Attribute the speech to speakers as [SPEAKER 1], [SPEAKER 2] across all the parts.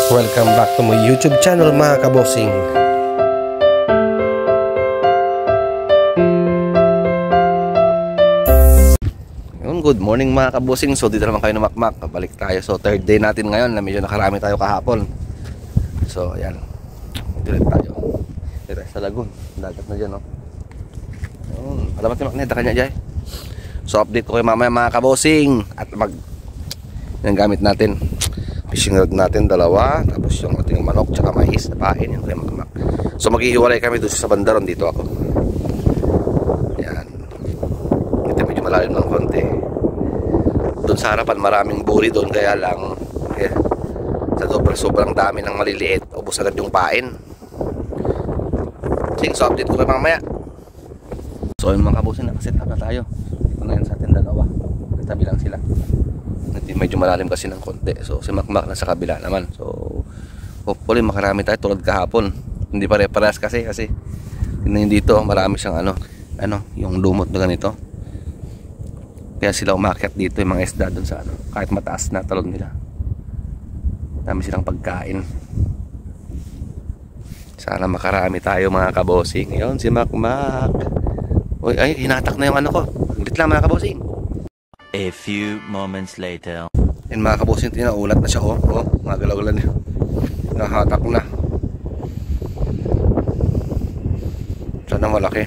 [SPEAKER 1] Welcome back to my YouTube channel mga kabosing. Good morning mga kabosing. So dito naman kayo na Makmak. Balik tayo. So third day natin ngayon na medyo nakarami tayo kahapon. So ayan, dito tayo. Dito tayo sa lagoon. Dagat na dyan, no? Alamat ni Makneta kanya dyan. So update ko kayo mamaya mga kabosing. At yung gamit natin, fishing rod natin dalawa, tapos yung ating manok tsaka mais na pain, yung kay Makmak. So maghihiwalay kami doon sa bandaron. Dito ako. Ayan, ito medyo malalim ng konti. Doon sa harapan maraming buri doon, kaya lang sa sobrang dami ng maliliit, ubos agad yung pain. Sige, so update ko kayo mamaya. So yung mga kabosing, nakaset up na tayo. Ito na yan sa atin dalawa, katabi lang sila. Medyo malalim kasi ng konti. So si Makmak na sa kabila naman. So hopefully makarami tayo tulad kahapon. Hindi pare-parehas kasi tingnan dito, marami siyang yung lumot na ganito. Kaya sila umakyat dito, yung mga isda doon sa kahit mataas na talon nila. Dami silang pagkain. Sana makarami tayo mga kabosing. Ayun si Makmak. Uy, ay hinatak na yung ko. Ulit lang mga kabosing.
[SPEAKER 2] A few moments later.
[SPEAKER 1] And mga kabosing, tinaulat na siya, mga galaw-galaw niya. Nahatak na. Sana malaki.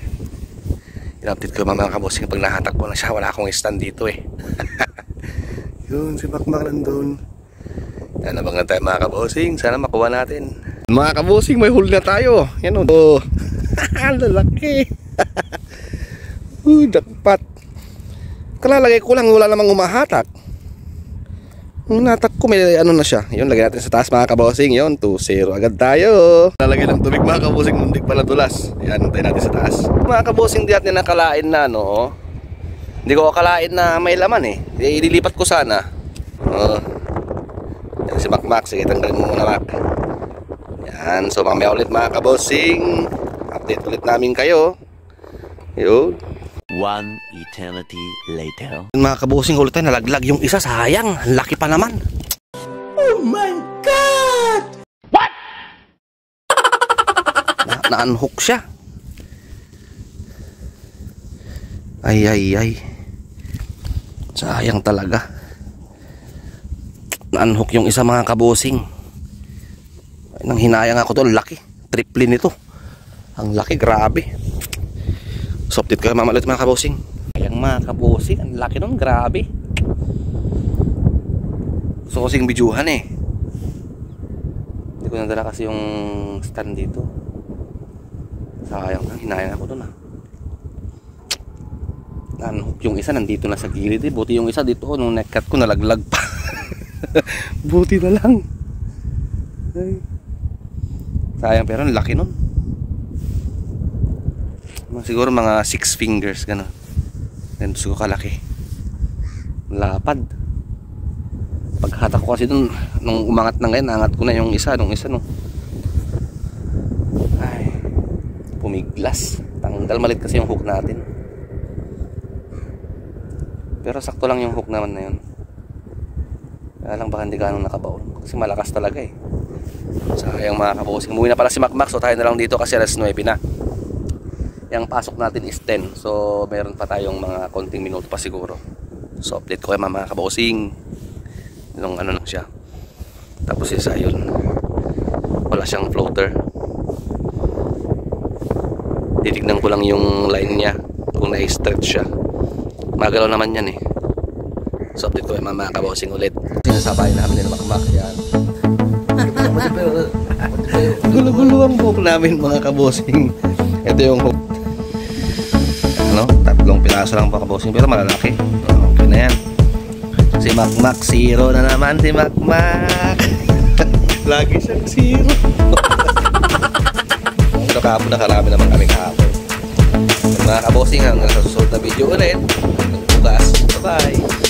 [SPEAKER 1] In-update ko mga kabosing pag nahatak ko na siya. Wala akong stand dito Yun, si Makmak nandun. Yan, abangan tayo mga kabosing. Sana makuha natin. Mga kabosing, may huli na tayo. Yan lalaki. Dakpat. Kalalagay ko lang, wala namang umahatak. Yung natak ko may na siya. Yun, lagay natin sa taas mga kabosing. Yun, 2-0 agad tayo. Lalagay ng tubig mga kabosing, muntik pala tulas. Yan, tayo natin sa taas. Mga kabosing, di natin nakalain na Hindi ko akalain na may laman ililipat ko sana. Yan si Makmak. Sige, tanggalin mo muna, Mak. Yan, so mamaya ulit mga kabosing. Update ulit namin kayo. Yun.
[SPEAKER 2] One eternity later.
[SPEAKER 1] Mga kabosing, ulit tayo nalaglag yung isa, sayang, laki pa naman. Oh my God! What? Na-unhook siya. Ay. Sayang talaga. Na-unhook yung isa mga kabosing. Nang hinayang ako to, laki. Triple nito. Ang laki, grabe. So update ko mamalit mga kabosing. Ayan mga kabosing, ang laki nun, grabe. So kasing bidyuhan Hindi ko nadala kasi yung stand dito. Sayang, hinayang ako dun Nanhook yung isa, nandito na sa gilid Buti yung isa dito, nung neckcut ko nalaglag pa. Buti na lang. Ay. Sayang, pero ang laki nun. Siguro mga 6 fingers gano'n. Ganito siguro kalaki. Lapad. Paghatak ko kasi dun, nung umangat na ngayon, angat ko na yung isa, ay, pumiglas. Tanggal, malit kasi yung hook natin. Pero sakto lang yung hook naman na yun. Kaya lang baka hindi ganong nakabaon. Kasi malakas talaga Sayang mga kabosing. Umuwi na pala si Makmak, so tayo na lang dito kasi alas 9 na. Yung pasok natin is 10. So meron pa tayong mga konting minuto pa siguro. So update ko kayo mga kabosing. Yung lang siya. Tapos isa yun, wala siyang floater. Titignan ko lang yung line niya, kung na-stretch siya. Magalaw naman yan So update ko kayo mga kabosing ulit. Sinasabay namin nila Makmak. Yan. Gulo-gulo ang hook namin mga kabosing. Ito yung hook. Tatlong piraso lang pa kabosing, pero malalaki. Okay na yan. Si Makmak, 0 na naman si Makmak. Lagi siyang 0. Pero kahapon nakarami naman kami kahapon. Mga kabosing, hanggang sa susunod na video ulit. Bukas. Bye-bye.